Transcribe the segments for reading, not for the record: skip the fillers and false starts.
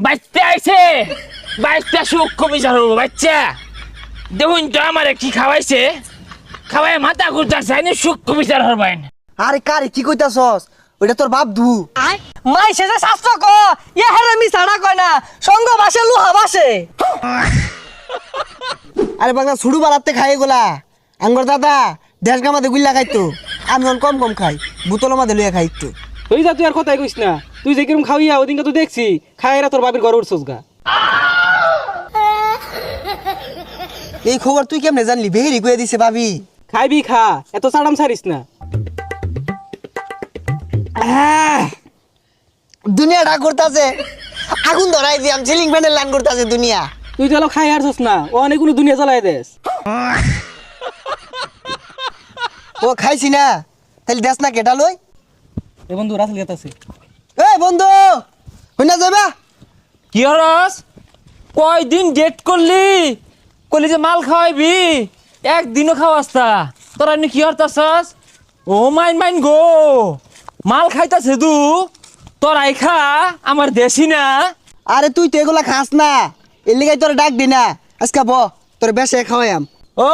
বাচ্চা আইছে, বাচ্চা সূক্ষ্ম বিচার হবো। বাচ্চা দেখুন তো আমারে কি খাওয়াইছে, খাওয়াই মাথা ঘুরতেছে, আইনে সূক্ষ্ম বিচার হবেন। আরে কারে কি কইতাছস? ওইটা তোর বাপ ধু। মাই সেজে শাস্ত্র ক ইয়া হেরে মি ছাড়া কয় না সঙ্গ বাসে লুহা বাসে। আরে বাংলা ছুড়ু বাড়াতে খাই গোলা আঙ্গর দাদা দেশ গামাতে গুল্লা খাইতো, আমি কম কম খাই, বোতল মাঝে লইয়া খাই একটু। তুই যা, তুই আর কথাই কইস না। তুই যে কিরম খাওয়াইয়া ওদিনকে তো দেখছি খাইরা তোর বাপের ঘরে উঠছস গা। এই খবর তুই কেমনে জানলি? বেহেরি কয়ে দিছে ভাবি। খাইবি খা, এত চাড়াম ছাড়িস না। দুনিয়া ডাক করতেছে, আগুন ধরাই দিয়াম, সিলিং ফ্যানের লাইন করতেছে দুনিয়া। তুই তো এলো খাই আরছস না, ও অনেকগুলো দুনিয়া জ্বালাই দেস। ও খাইছি না, তাহলে দেশ না কেটা লই। এ বন্ধু রাসেল গেতাছে। এ বন্ধু হইনা যাবা? কি হরস, কয়দিন ডেট করলি, করলি যে মাল খাওয়াইবি, একদিনও খাওয়াস্তা। তোরা এমনি কি হরতাছস? ও মাইন মাইন গো, মাল খাইতাছে দু, তোরাই খা, আমার দেশি না। আরে তুই তো এগুলা খাস না, এর লিগাই তোর ডাক দি না। আজকে ব তোর বেশে খাওয়াইম। ও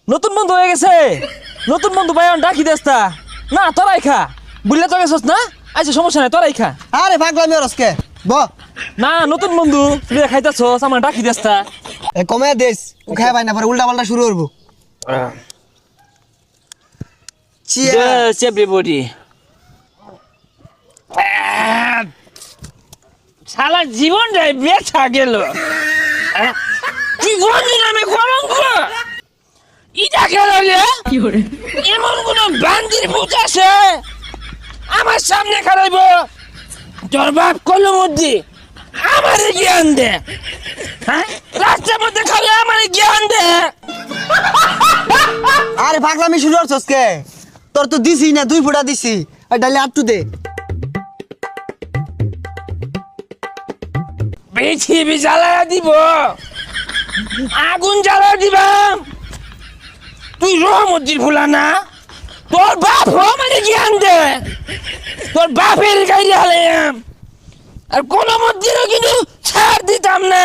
নতুন বন্ধু হয়ে গেছে, নতুন বন্ধু ভাই ডাকি দেস্তা না, তোরাই খা। বুঝলে তো গেছস না, আচ্ছা সমস্যা নাই, তোরাই খা। আরে পাগলামি ওরসকে ব না নতুন বন্ধু তুই খাইতাছস, আমার ডাকি দেস্তা। এ কমে দেশ ও খাই ভাই না, পরে উল্টা পাল্টা শুরু করবো। Yes, everybody. সারা জীবনটাই বেচা গেল। কি গন্ধ নামে কলঙ্ক, ইটা গেল রে। এমন কোন বান্দির ভূত আছে আমার সামনে খারাইব? তোর বাপ কলমদ্দি আমার জ্ঞান দে, হ্যাঁ রাস্তার মধ্যে খাবে আমার জ্ঞান দে। আরে পাগলামি শুরু করছস কে? তোর তো দিছি না, 2 ফুটা দিছি, আর ডালে আটটু দে। পৃথিবী জ্বালায়া দিব, আগুন জ্বালা দিবাম। তুই রহমদ্দির ভুলা না, তোর বাপ মানে জ্ঞান দে, তোর বাপের গাড়ি হালাইয়াম। আর কোন মন্দিরও কিন্তু ছাড় দিতাম না,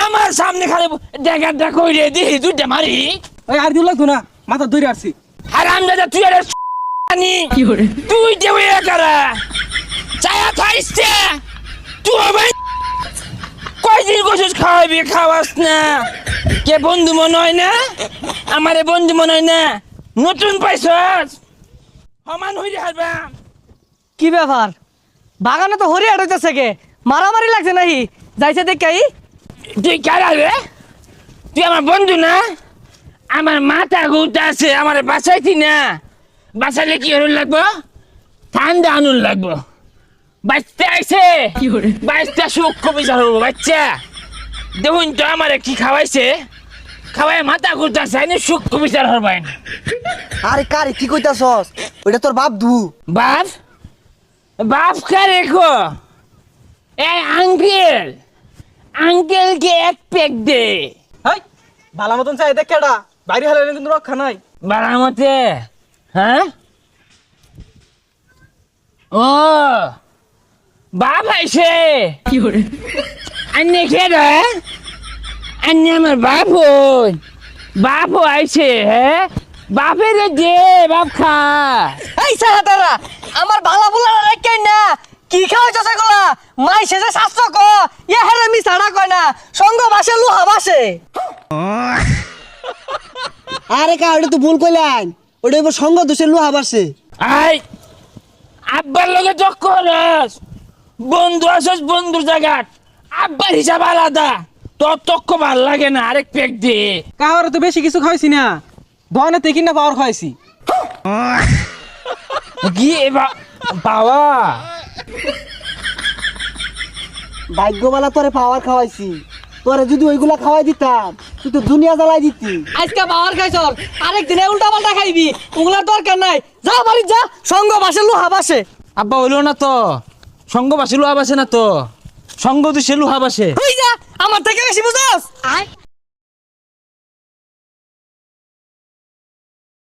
আমার সামনে খালি ডেকারটা কইরে দিহি দুইটা মারি। ওই আর দিও লাগতো না, মাথা ধরে আসছি। হারাম দাদা তুই আরে তুই দেবে একারা চায়া খাইছে তুই ভাই। কয়দিন গোসুস খাওয়াবি, খাওয়াস না। কে বন্ধু মনে হয় না, আমারে বন্ধু মনে হয় না, নতুন পাইছস সমান হইরে হারবাম। কি ব্যাপার বাগানে তো হরিয়াট হইতেছে কে? মারামারি লাগছে নাহি? যাইছে দেখাই। তুই কারা রে? তুই আমার বন্ধু না? আমার মাথা ঘুরতে আছে, আমার বাঁচাইতি না। বাঁচাইলে কি হরুন লাগবো? ঠান্ডা আনুন লাগবো। বাচ্চা আইছে, বাচ্চা সূক্ষ্ম বিচার হবো। বাচ্চা দেখুন তো আমারে কি খাওয়াইছে, খাওয়াই মাথা ঘুরতে আছে, আইনে সূক্ষ্ম বিচার হবেন। আরে কারে কি কইতাছস? ওইটা তোর বাপ ধু। বাপ বাপ কারে গো? এই আঙ্কেল, আঙ্কেলকে এক পেক দে। হাই ভালো মতন চাই দেখ কেডা, বাইরে হলে কিন্তু রক্ষা নাই। বারামতে, হ্যাঁ? ও বাপ আইছে, আন্নে খেয়ে আন্নে আমার বাপ হই, বাপ আইছে। হ্যাঁ বাপের দে, বাপ খা। এই সারা তারা আমার বালা বুলা রাখাই না, কি খাওয়াইছস এগুলা? মাই সেজে শাস্ত্র ক ইয়া হেরে মি ছাড়া কয় না সঙ্গ বাসে লুহা বাসে। আরে কা ওটা তো ভুল কইলাম, ওটা এবার সঙ্গ দোষে লুহা বাসে। আই আব্বার লগে যোগ করস, বন্ধু আসস বন্ধুর জায়গা, আব্বার হিসাব আলাদা, তোর তক্ক ভাল লাগে না। আরেক পেক দে। কাহারে তো বেশি কিছু খাইছি না, দোকানে তেকিন না পাওয়ার খাইছি। গিয়ে বাবা ভাগ্যবালা তোরে পাওয়ার খাওয়াইছি, তোরে যদি ওইগুলা খাওয়াই দিতাম তুই তো দুনিয়া জ্বালাই দিতি। আজকে পাওয়ার খাইছর, আরেক দিনে উল্টা পাল্টা খাইবি, ওগুলার দরকার নাই। যা বাড়ি যা, সঙ্গ বাসে লুহা বাসে। আব্বা হইলো না তো, সঙ্গ বাসে লুহা বাসে না তো, সঙ্গ তো সে লুহা বাসে। হই যা, আমার থেকে বেশি বুঝছস।